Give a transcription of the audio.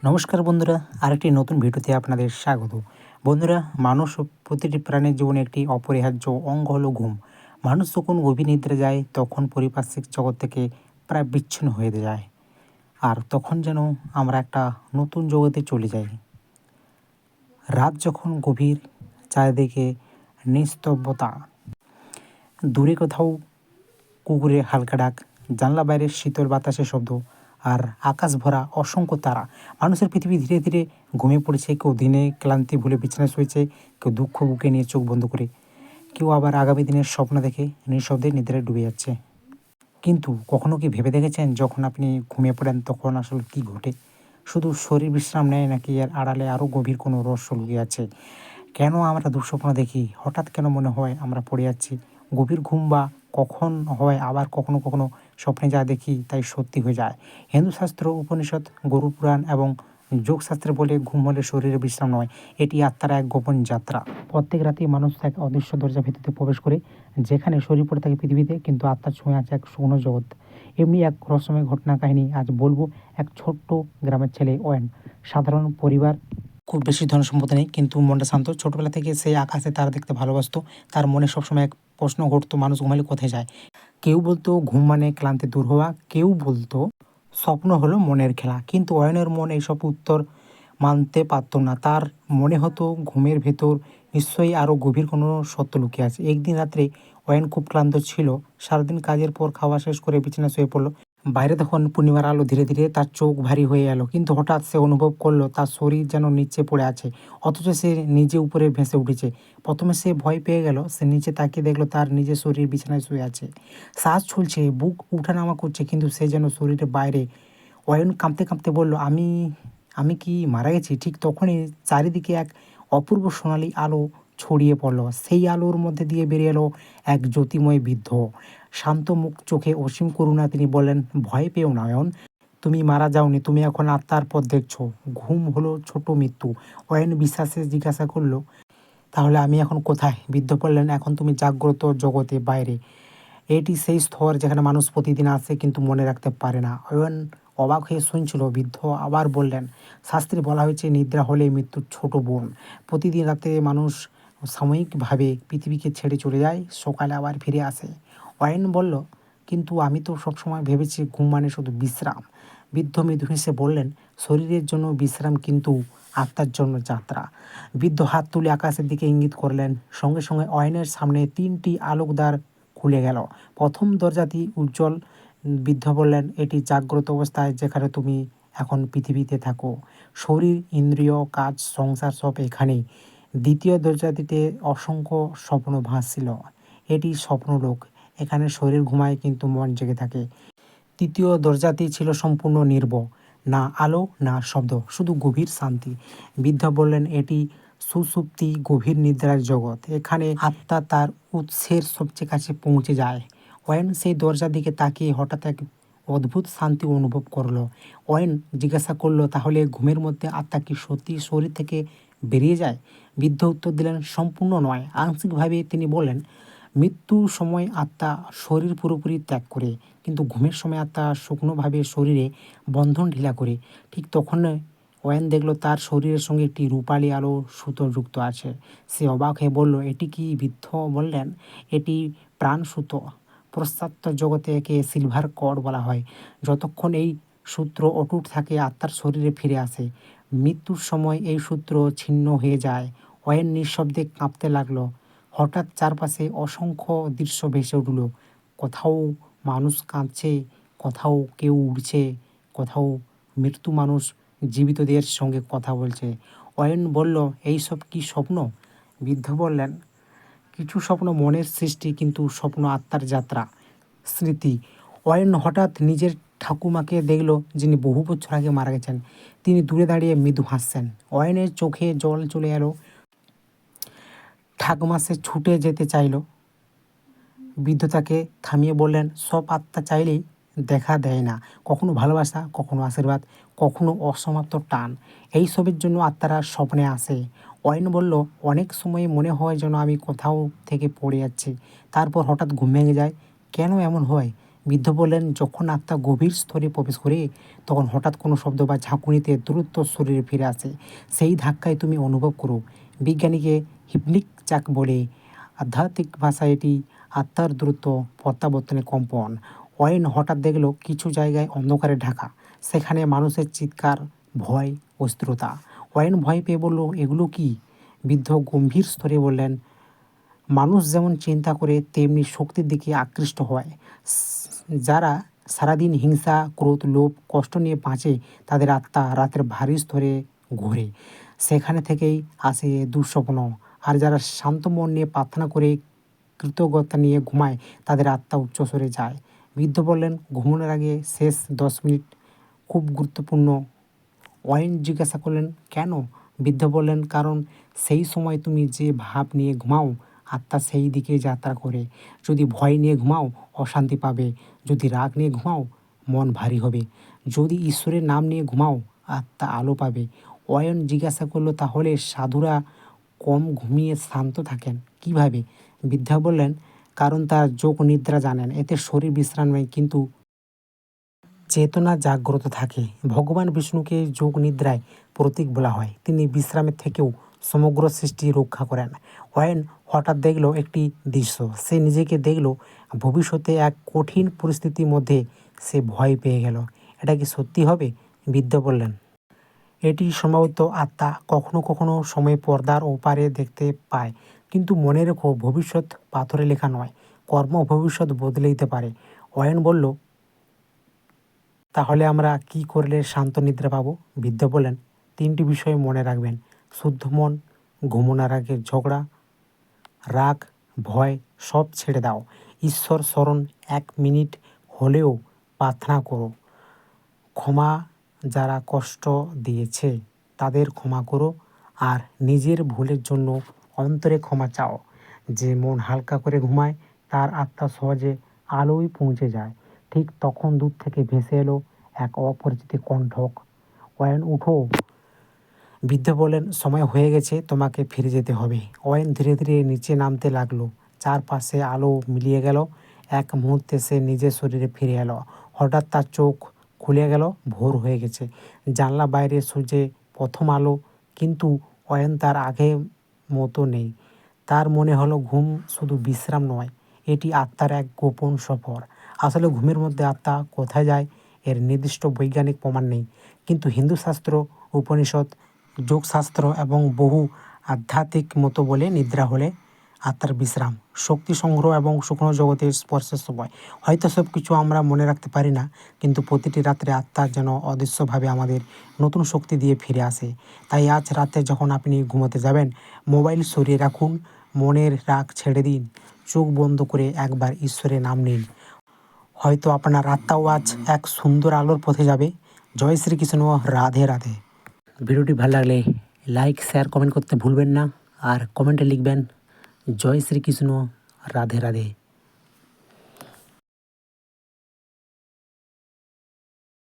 নমস্কার বন্ধুরা, আরেকটি নতুন ভিডিওতে আপনাদের স্বাগত। বন্ধুরা, মানুষ ও প্রতিটি প্রাণীর জীবনে একটি অপরিহার্য অঙ্গ হলো ঘুম। মানুষ যখন গভীর নিদ্রা যায় তখন পারিপার্শ্বিক জগৎ থেকে প্রায় বিচ্ছিন্ন হয়ে যায়, আর তখন যেন আমরা একটা নতুন জগতে চলে যাই। রাত যখন গভীর, চারিদিকে নিস্তব্ধতা, দূরে কোথাও কুকুরের হালকা ডাক, জানলা বাইরের শীতল বাতাসের শব্দ, আর আকাশ ভরা অসংখ্য তারা। মানুষের পৃথিবী ধীরে ধীরে ঘুমিয়ে পড়েছে। কেউ দিনে ক্লান্তি ভুলে বিছানায় শুয়েছে, কেউ দুঃখ বুকে নিয়ে চোখ বন্ধ করে, কেউ আবার আগামী দিনের স্বপ্ন দেখে নিঃশব্দে নিদ্রায় ডুবে যাচ্ছে। কিন্তু কখনো কি ভেবে দেখেছেন, যখন আপনি ঘুমিয়ে পড়েন তখন আসলে কী ঘটে? শুধু শরীর বিশ্রাম নেয়, নাকি এর আড়ালে আরও গভীর কোনো রহস্য লুকিয়ে আছে? কেন আমরা দুঃস্বপ্ন দেখি? হঠাৎ কেন মনে হয় আমরা পড়ে যাচ্ছি? গভীর ঘুম বা কখন হয়, আবার কখনো কখনো স্বপ্নে যা দেখি তাই সত্যি হয়ে যায়। হিন্দু শাস্ত্র, উপনিষদ, গরু পুরাণ এবং যোগশাস্ত্রে বলে ঘুম হলে শরীরে বিশ্রাম নয়, এটি আত্মার এক গোপন যাত্রা। প্রত্যেক রাতেই মানুষ এক অদৃশ্য দরজা ভিতরে প্রবেশ করে, যেখানে শরীর পড়ে থাকে পৃথিবীতে, কিন্তু আত্মার ছুঁয়ে আছে এক শূন্য জগৎ। এমনি এক রহস্যময় ঘটনা কাহিনী আজ বলবো। এক ছোট্ট গ্রামের ছেলে ওয়েন, সাধারণ পরিবার, খুব বেশি ধন সম্পদ নেই, কিন্তু মনটা শান্ত। ছোটবেলা থেকে সে আকাশে তারা দেখতে ভালোবাসতো। তার মনে সবসময় এক প্রশ্ন ঘটতো, মানুষ ঘুমালে কোথায় যায়? কেউ বলতো ঘুম মানে ক্লান্তি দূর হওয়া, কেউ বলতো স্বপ্ন হলো মনের খেলা। কিন্তু অয়নের মন এইসব উত্তর মানতে পারত না। তার মনে হতো ঘুমের ভেতর নিশ্চয়ই আরও গভীর কোনো সত্য লুকিয়ে আছে। একদিন রাত্রে অয়ন খুব ক্লান্ত ছিল। সারাদিন কাজের পর খাওয়া শেষ করে বিছানায় শুয়ে পড়ল। বাইরে তখন পূর্ণিমার আলো ধীরে ধীরে তার চোখ ভারী হয়ে এলো, কিন্তু হঠাৎ সে অনুভব করলো তার শরীর যেন নিচে পড়ে আছে, অথচ সে নিজে উপরে ভেসে উঠেছে। প্রথমে সে ভয় পেয়ে গেল। সে নিচে তাকিয়ে দেখলো তার নিজের শরীর বিছানায় শুয়ে আছে। শ্বাস ছুলছে, বুক উঠানামা করছে, কিন্তু সে যেন শরীরের বাইরে। অয়ন কাঁপতে কাঁপতে বলল, আমি আমি কি মারা গেছি? ঠিক তখনই চারিদিকে এক অপূর্ব সোনালি আলো ছড়িয়ে পড়ল। সেই আলোর মধ্যে দিয়ে বেরিয়ে এলো এক জ্যোতিময় বৃদ্ধ, শান্ত মুখ, চোখে অসীম করুণা। তিনি বললেন, ভয় পেও না অয়ন, তুমি মারা যাওনি, তুমি এখন আত্মার পথ দেখছো। ঘুম হলো ছোট মৃত্যু। অয়ন বিশ্বাসে জিজ্ঞাসা করলো, তাহলে আমি এখন কোথায়? বৃদ্ধ বললেন, এখন তুমি জাগ্রত জগতে, বাইরে। এটি সেই স্তর যেখানে মানুষ প্রতিদিন আসে কিন্তু মনে রাখতে পারে না। অয়ন অবাক হয়ে শুনছিল। বৃদ্ধ আবার বললেন, শাস্ত্রে বলা হয়েছে নিদ্রা হলে মৃত্যুর ছোট বোন। প্রতিদিন রাতে মানুষ সাময়িকভাবে পৃথিবীকে ছেড়ে চলে যায়, সকালে আবার ফিরে আসে। অয়ন বলল, কিন্তু আমি তো সবসময় ভেবেছি ঘুম মানে শুধু বিশ্রাম। বৃদ্ধ মৃদু হেসে বললেন, শরীরের জন্য বিশ্রাম, কিন্তু আত্মার জন্য যাত্রা। বৃদ্ধ হাত তুলে আকাশের দিকে ইঙ্গিত করলেন। সঙ্গে সঙ্গে অয়নের সামনে 3টি আলোকদ্বার খুলে গেল। প্রথম দরজাটি উজ্জ্বল। বৃদ্ধ বললেন, এটি জাগ্রত অবস্থায়, যেখানে তুমি এখন পৃথিবীতে থাকো। শরীর, ইন্দ্রিয়, কাজ, সংসার সব এখানেই। দ্বিতীয় দরজাটিতে অসংখ্য স্বপ্ন ভাসছিল। এটি স্বপ্নলোক। এখানে শরীর ঘুমায় কিন্তু মন জেগে থাকে। তৃতীয় দরজাটি ছিল সম্পূর্ণ নির্ভয়। না আলো, না শব্দ, শুধু গভীর শান্তি। বৃদ্ধ বললেন, এটি সুষুপ্তি, গভীর নিদ্রার জগৎ। এখানে আত্মা তার উৎসের সবচেয়ে কাছে পৌঁছে যায়। অয়ন সেই দরজার দিকে তাকিয়ে হঠাৎ এক অদ্ভুত শান্তি অনুভব করলো। অয়ন জিজ্ঞাসা করলো, তাহলে ঘুমের মধ্যে আত্মা কি সত্যি শরীর থেকে বেরিয়ে যায়? বৃদ্ধ উত্তর দিলেন, সম্পূর্ণ নয়, আংশিকভাবে। তিনি বললেন, মৃত্যুর সময় আত্মা শরীর পুরোপুরি ত্যাগ করে, কিন্তু ঘুমের সময় আত্মা শুকনোভাবে শরীরে বন্ধন ঢিলা করে। ঠিক তখন অয়ন দেখল তার শরীরের সঙ্গে একটি রূপালি আলো সুতো যুক্ত আছে। সে অবাক হয়ে বলল, এটি কি? বৃদ্ধ বললেন, এটি প্রাণ সুতো। পাশ্চাত্য জগতে একে সিলভার কর্ড বলা হয়। যতক্ষণ এই সূত্র অটুট থাকে, আত্মার শরীরে ফিরে আসে। মৃত্যুর সময় এই সূত্র ছিন্ন হয়ে যায়। অয়ন নিঃশব্দে কাঁপতে লাগলো। হঠাৎ চারপাশে অসংখ্য দৃশ্য ভেসে উঠল। কোথাও মানুষ কাঁদছে, কোথাও কেউ উড়ছে, কোথাও মৃত্যু মানুষ জীবিতদের সঙ্গে কথা বলছে। অয়ন বলল, এইসব কি স্বপ্ন? বৃদ্ধ বললেন, কিছু স্বপ্ন মনের সৃষ্টি, কিন্তু স্বপ্ন আত্মার যাত্রা, স্মৃতি। অয়ন হঠাৎ নিজের ঠাকুমাকে দেখল, যিনি বহু বছর আগে মারা গেছেন। তিনি দূরে দাঁড়িয়ে মৃদু হাসছেন। অয়নের চোখে জল চলে এলো। ঠাকুমা, সে ছুটে যেতে চাইল। বৃদ্ধ তাকে থামিয়ে বললেন, সব আত্মা চাইলেই দেখা দেয় না। কখনো ভালোবাসা, কখনো আশীর্বাদ, কখনো অসমাপ্ত টান। এই সবের জন্য আত্মারা স্বপ্নে আসে। অয়ন বলল, অনেক সময় মনে হয় যেন আমি কোথাও থেকে পড়ে যাচ্ছি, তারপর হঠাৎ ঘুম ভেঙে যায়। কেন এমন হয়? বৃদ্ধ বললেন, যখন আত্মা গভীর স্তরে প্রবেশ করে তখন হঠাৎ কোনো শব্দ বা ঝাঁকুনিতে দ্রুত শরীরে ফিরে আসে। সেই ধাক্কায় তুমি অনুভব করো। বিজ্ঞানীকে হিপনিক চাক বলে, আধ্যাত্মিক ভাষায় এটি আত্মার দ্রুত প্রত্যাবর্তনের কম্পন। ওয়েন হঠাৎ দেখলো কিছু জায়গায় অন্ধকারে ঢাকা, সেখানে মানুষের চিৎকার, ভয়, অস্থিরতা। ওয়েন ভয় পেয়ে বলল, এগুলো কি? বৃদ্ধ গম্ভীর স্তরে বললেন, মানুষ যেমন চিন্তা করে তেমনি শক্তির দিকে আকৃষ্ট হয়। যারা সারাদিন হিংসা, ক্রোধ, লোভ, কষ্ট নিয়ে বাঁচে তাদের আত্মা রাতের ভারী স্তরে ঘোরে, সেখানে থেকেই আসে দুঃস্বপ্ন। আর যারা শান্ত মন নিয়ে প্রার্থনা করে, কৃতজ্ঞতা নিয়ে ঘুমায়, তাদের আত্মা উচ্চস্বরে যায়। বৃদ্ধ বললেন, ঘুমানোর আগে শেষ 10 মিনিট খুব গুরুত্বপূর্ণ। ওয়েন জিজ্ঞাসা করলেন, কেন? বৃদ্ধ বললেন, কারণ সেই সময় তুমি যে ভাব নিয়ে ঘুমাও আত্মা সেই দিকে যাত্রা করে। যদি ভয় নিয়ে ঘুমাও অশান্তি পাবে, যদি রাগ নিয়ে ঘুমাও মন ভারী হবে, যদি ঈশ্বরের নাম নিয়ে ঘুমাও আত্মা আলো পাবে। ওয়েন জিজ্ঞাসা করলো, তাহলে সাধুরা কম ঘুমিয়ে শান্ত থাকেন কিভাবে? বৃদ্ধা বললেন, কারণ তার যোগ নিদ্রা জানেন, এতে শরীর বিশ্রাম নেয় কিন্তু চেতনা জাগ্রত থাকে। ভগবান বিষ্ণুকে যোগ নিদ্রায় প্রতীক বলা হয়। তিনি বিশ্রামের থেকেও সমগ্র সৃষ্টি রক্ষা করেন। ওয়েন হঠাৎ দেখলো একটি দৃশ্য। সে নিজেকে দেখলো ভবিষ্যতে এক কঠিন পরিস্থিতির মধ্যে। সে ভয় পেয়ে গেল। এটা কি সত্যি হবে? বৃদ্ধ বললেন, এটি সম্ভবত আত্মা কখনো কখনো সময় পর্দার ওপারে দেখতে পায়। কিন্তু মনে রেখো, ভবিষ্যৎ পাথরে লেখা নয়। কর্ম ভবিষ্যৎ বদলে দিতে পারে। ওয়েন বলল, তাহলে আমরা কি করলে শান্ত নিদ্রা পাবো? বৃদ্ধ বললেন, 3টি বিষয় মনে রাখবেন। শুদ্ধ মন, ঘুমোনোর আগে ঝগড়া, রাগ, ভয় সব ছেড়ে দাও। ঈশ্বর স্মরণ 1 মিনিট হলেও প্রার্থনা করো। ক্ষমা, যারা কষ্ট দিয়েছে তাদের ক্ষমা করো। আর নিজের ভুলের জন্য অন্তরে ক্ষমা চাও। যে মন হালকা করে ঘুমায় তার আত্মা সহজে আলোয় পৌঁছে যায়। ঠিক তখন দূর থেকে ভেসে এলো এক অপরিচিত কণ্ঠক, ওয়েন উঠো। বৃদ্ধ বলেন, সময় হয়ে গেছে, তোমাকে ফিরে যেতে হবে। ওয়েন ধীরে ধীরে নিচে নামতে লাগলো। চারপাশে আলো মিলিয়ে গেল। এক মুহূর্তে সে নিজের শরীরে ফিরে এলো। হঠাৎ তার চোখ খুলে গেল। ভোর হয়ে গেছে। জানলা বাইরে সূর্যে প্রথম আলো। কিন্তু ওয়েন তার আগে মতো নেই। তার মনে হলো ঘুম শুধু বিশ্রাম নয়, এটি আত্মার এক গোপন সফর। আসলে ঘুমের মধ্যে আত্মা কোথায় যায় এর নির্দিষ্ট বৈজ্ঞানিক প্রমাণ নেই। কিন্তু হিন্দু শাস্ত্র, উপনিষদ, যোগশাস্ত্র এবং বহু আধ্যাত্মিক মতো বলে, নিদ্রা হলে আত্মার বিশ্রাম, শক্তি সংগ্রহ এবং শুকনো জগতের স্পর্শের সময়। হয়তো সব কিছু আমরা মনে রাখতে পারি না, কিন্তু প্রতিটি রাত্রে আত্মা যেন অদৃশ্যভাবে আমাদের নতুন শক্তি দিয়ে ফিরে আসে। তাই আজ রাতে যখন আপনি ঘুমোতে যাবেন, মোবাইল সরিয়ে রাখুন, মনের রাগ ছেড়ে দিন, চোখ বন্ধ করে একবার ঈশ্বরের নাম নিন। হয়তো আপনার আত্মাও আজ এক সুন্দর আলোর পথে যাবে। জয় শ্রীকৃষ্ণ। রাধে রাধে। ভিডিওটি ভালো লাগলে লাইক, শেয়ার, কমেন্ট করতে ভুলবেন না। আর কমেন্টে লিখবেন, জয় শ্রীকৃষ্ণ, রাধে রাধে।